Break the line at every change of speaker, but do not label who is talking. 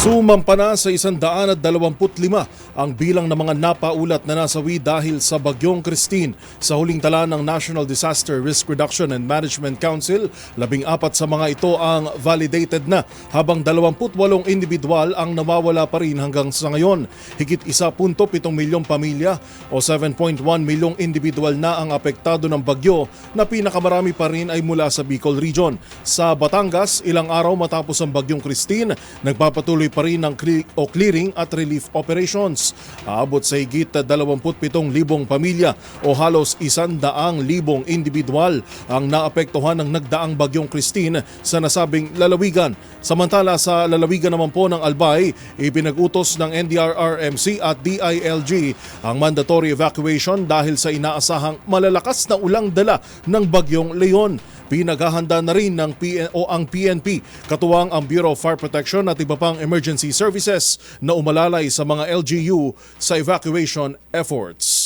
Sumampa na sa 125 ang bilang ng mga napaulat na nasawi dahil sa Bagyong Christine. Sa huling tala ng National Disaster Risk Reduction and Management Council, 14 sa mga ito ang validated na, habang 28 individual ang nawawala pa rin hanggang sa ngayon. Higit 1.7 milyong pamilya o 7.1 milyong individual na ang apektado ng bagyo, na pinakamarami pa rin ay mula sa Bicol Region. Sa Batangas, ilang araw matapos ang Bagyong Christine, nagpapatuloy pa rin ng clearing at relief operations. Aabot sa higit 27,000 pamilya o halos 100,000 individual ang naapektuhan ng nagdaang Bagyong Christine sa nasabing lalawigan. Samantala sa lalawigan naman po ng Albay, ipinag-utos ng NDRRMC at DILG ang mandatory evacuation dahil sa inaasahang malalakas na ulang dala ng Bagyong Leon. Pinaghahanda na rin ng ang PNP, katuwang ang Bureau of Fire Protection at iba pang emergency services na umalalay sa mga LGU sa evacuation efforts.